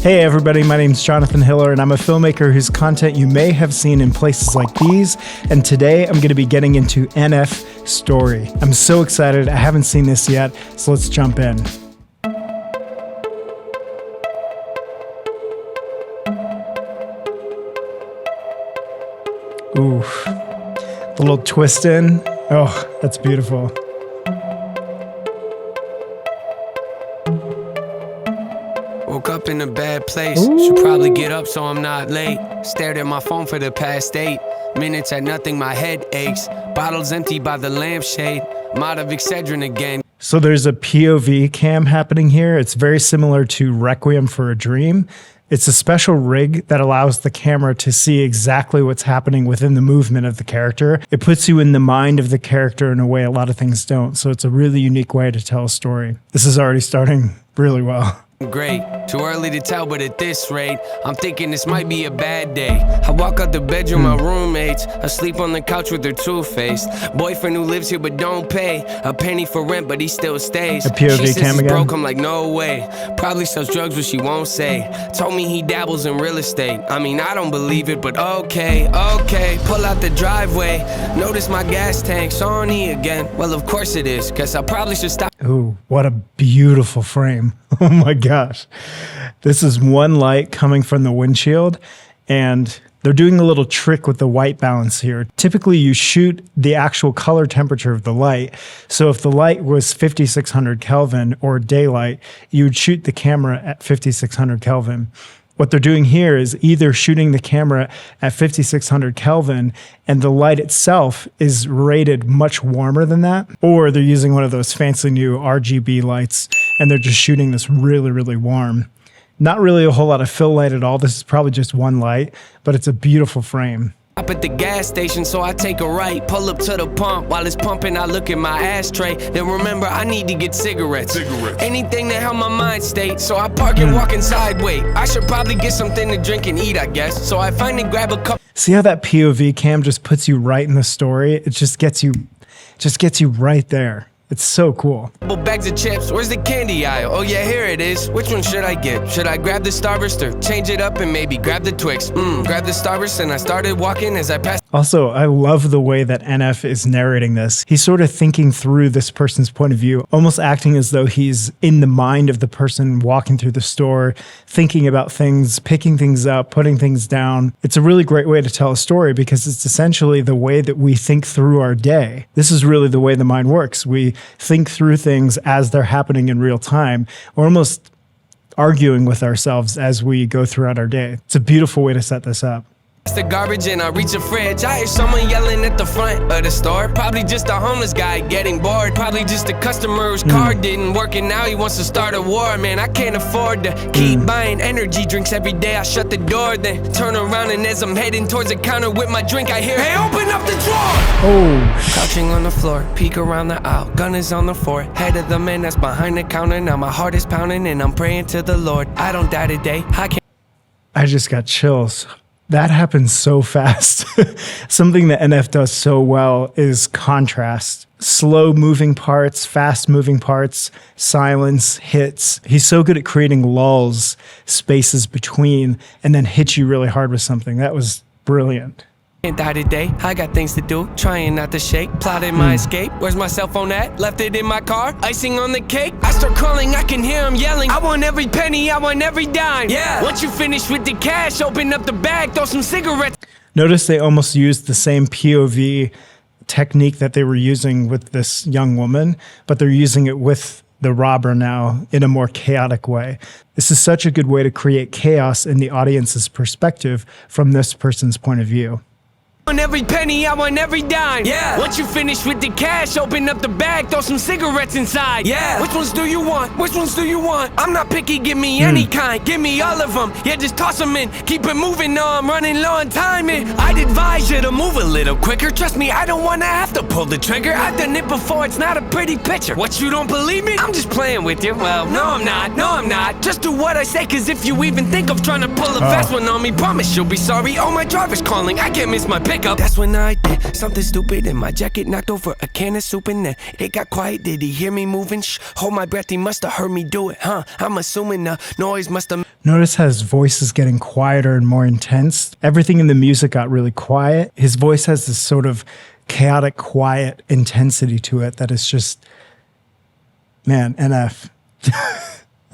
Hey everybody, my name's Jonathan Hiller and I'm a filmmaker whose content you may have seen in places like these, and today I'm going to be getting into NF Story. I'm so excited, I haven't seen this yet, so let's jump in. Ooh, the little twist in, oh, that's beautiful. Woke up in a bad place. Should probably get up so I'm not late. Stared at my phone for the past 8 minutes at nothing, my head aches. Bottles empty by the lampshade. I'm out of Excedrin again. So there's a POV cam happening here. It's very similar to Requiem for a Dream. It's a special rig that allows the camera to see exactly what's happening within the movement of the character. It puts you in the mind of the character in a way a lot of things don't. So it's a really unique way to tell a story. This is already starting really well. Great, too early to tell, but at this rate, I'm thinking this might be a bad day. I walk out the bedroom, my roommates asleep on the couch with their two-faced boyfriend who lives here but don't pay a penny for rent, but he still stays. A POV she says cam he's again? broke, I'm like, no way. Probably sells drugs, but she won't say. Told me he dabbles in real estate. I mean, I don't believe it, but okay. Pull out the driveway, notice my gas tank's on E again. Well, of course it is, cause I probably should stop. Ooh, what a beautiful frame. Oh my gosh. This is one light coming from the windshield, and they're doing a little trick with the white balance here. Typically, you shoot the actual color temperature of the light. So if the light was 5600 Kelvin or daylight, you would shoot the camera at 5600 Kelvin. What they're doing here is either shooting the camera at 5600 Kelvin and the light itself is rated much warmer than that, or they're using one of those fancy new RGB lights and they're just shooting this really, really warm. Not really a whole lot of fill light at all. This is probably just one light, but it's a beautiful frame. Up at the gas station, so I take a right, pull up to the pump. While it's pumping, I look at my ashtray. Then remember, I need to get cigarettes. Anything to help my mind state. So I park and walk inside. Wait, I should probably get something to drink and eat, I guess. So I finally grab a cup. See how that POV cam just puts you right in the story? It just gets you right there. It's so cool. Couple bags of chips. Where's the candy aisle? Oh yeah, here it is. Which one should I get? Should I grab the Starburst or change it up and maybe grab the Twix? Grab the Starburst and I started walking as I passed. Also, I love the way that NF is narrating this. He's sort of thinking through this person's point of view, almost acting as though he's in the mind of the person walking through the store, thinking about things, picking things up, putting things down. It's a really great way to tell a story because it's essentially the way that we think through our day. This is really the way the mind works. We think through things as they're happening in real time. We're almost arguing with ourselves as we go throughout our day. It's a beautiful way to set this up. The garbage and I reach a fridge. I hear someone yelling at the front of the store. Probably just a homeless guy getting bored. Probably just a customer whose car didn't work and now he wants to start a war. Man, I can't afford to keep buying energy drinks every day. I shut the door, then turn around, and as I'm heading towards the counter with my drink, I hear, hey, open up the drawer! Oh, Crouching on the floor, peek around the aisle, gun is on the floor. Head of the man that's behind the counter. Now my heart is pounding and I'm praying to the Lord. I don't die today. I just got chills. That happens so fast. Something that NF does so well is contrast. Slow moving parts, fast moving parts, silence, hits. He's so good at creating lulls, spaces between, and then hits you really hard with something. That was brilliant. Can't die today, I got things to do, trying not to shake, plotting my escape. Where's my cell phone at? Left it in my car, icing on the cake. I start calling, I can hear him yelling, I want every penny, I want every dime. Yeah. Once you finish with the cash, open up the bag, throw some cigarettes. Notice they almost used the same POV technique that they were using with this young woman, but they're using it with the robber now in a more chaotic way. This is such a good way to create chaos in the audience's perspective from this person's point of view. I want every penny, I want every dime. Yeah. Once you finish with the cash, open up the bag, throw some cigarettes inside. Yeah. Which ones do you want? Which ones do you want? I'm not picky, give me any kind. Give me all of them. Yeah, just toss them in. Keep it moving, no, I'm running low on timing. I'd advise you to move a little quicker. Trust me, I don't wanna have to pull the trigger. I've done it before, it's not a pretty picture. What, you don't believe me? I'm just playing with you. Well, no, I'm not. No, I'm not. Just do what I say, cause if you even think of trying to pull a fast one on me, promise you'll be sorry. Oh, my driver's calling. I can't miss my picture. pickup. That's when I did something stupid and my jacket knocked over a can of soup and then it got quiet. Did he hear me moving? Shh, hold my breath, he must have heard me do it, huh? I'm assuming the noise must have... Notice how his voice is getting quieter and more intense. Everything in the music got really quiet. His voice has this sort of chaotic, quiet intensity to it that is just, man, NF.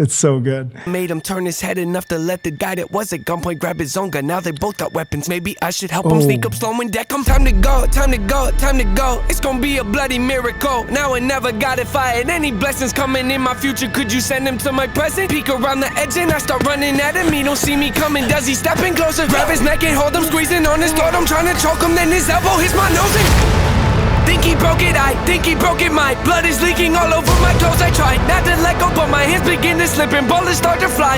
It's so good. Made him turn his head enough to let the guy that was at gunpoint grab his own gun. Now they both got weapons. Maybe I should help him sneak up slow and deck him. Time to go, time to go, time to go. It's gonna be a bloody miracle. Now I never got it fired. Any blessings coming in my future? Could you send him to my present? Peek around the edge and I start running at him. He don't see me coming. Does he step in closer? Grab his neck and hold him, squeezing on his throat. I'm trying to choke him, then his elbow hits my nose and... Think he broke it, I think he broke it. My blood is leaking all over my clothes. I tried not to let go, but my hands begin to slip and bullets start to fly.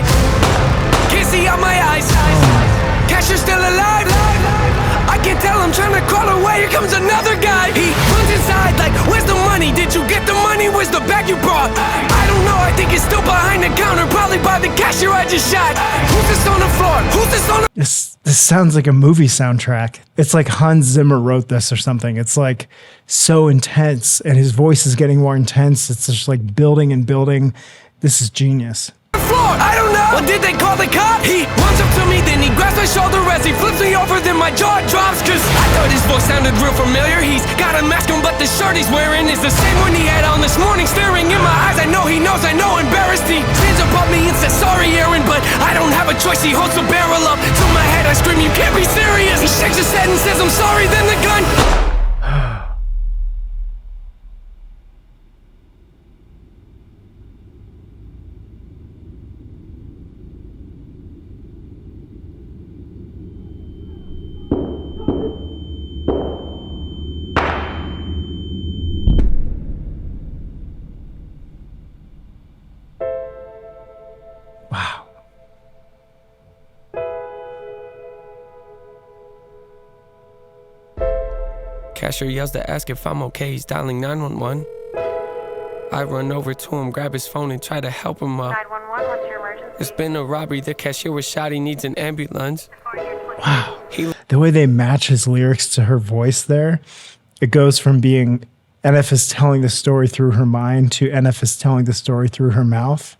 Can't see out my eyes. Cashier's still alive. I can tell I'm trying to crawl away. Here comes another guy. He runs inside like, where's the money? Did you get the money? Where's the bag you brought? I don't know, I think it's still behind the counter. Probably by the cashier I just shot. Who's this on the floor? Who's this on the... This sounds like a movie soundtrack. It's like Hans Zimmer wrote this or something. It's like so intense and his voice is getting more intense. It's just like building and building. This is genius. Floor. I don't know. Well, did they call the cops? He runs up to me, then he grabs my shoulder as he flips me over, then my jaw drops. Cause I thought his voice sounded real familiar. He's got a mask on, but the shirt he's wearing is the same one he had on this morning. Staring in my eyes, I know he knows, I know, embarrassed. He stands above me and says, sorry, Aaron, but I don't have a choice. He holds the barrel up to my head. I scream, you can't be serious. He shakes his head and says, I'm sorry, then the gun. Wow. Cashier yells to ask if I'm okay. He's dialing 911. I run over to him, grab his phone, and try to help him up. 911, what's your emergency? There's been a robbery. The cashier was shot. He needs an ambulance. Wow. The way they match his lyrics to her voice there, it goes from being NF is telling the story through her mind to NF is telling the story through her mouth.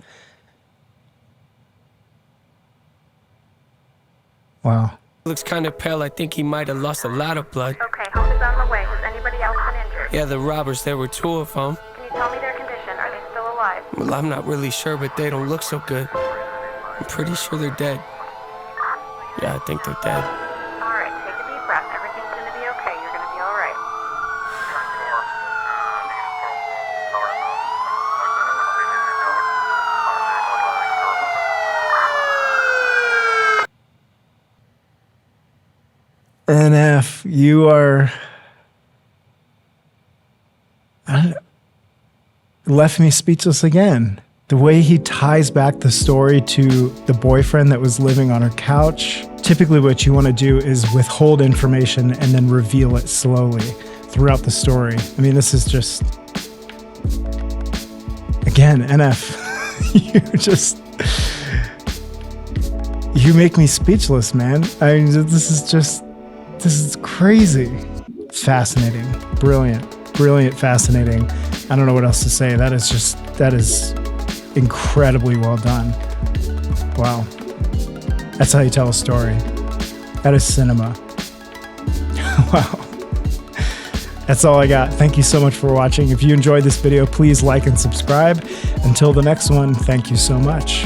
Wow. Looks kind of pale. I think he might have lost a lot of blood. Okay, help is on the way. Has anybody else been injured? Yeah, the robbers, there were two of them. Can you tell me their condition? Are they still alive? Well, I'm not really sure, but they don't look so good. I'm pretty sure they're dead. Yeah, I think they're dead. All right, take a deep breath. Everything's going to be okay. You're going to be all right. NF, you are... left me speechless again. The way he ties back the story to the boyfriend that was living on her couch. Typically what you want to do is withhold information and then reveal it slowly throughout the story. I mean, this is just... Again, NF, you make me speechless, man. I mean, this is crazy. Fascinating, brilliant, fascinating. I don't know what else to say. That is incredibly well done. Wow. That's how you tell a story. That is cinema. Wow. That's all I got. Thank you so much for watching. If you enjoyed this video, please like and subscribe. Until the next one, thank you so much.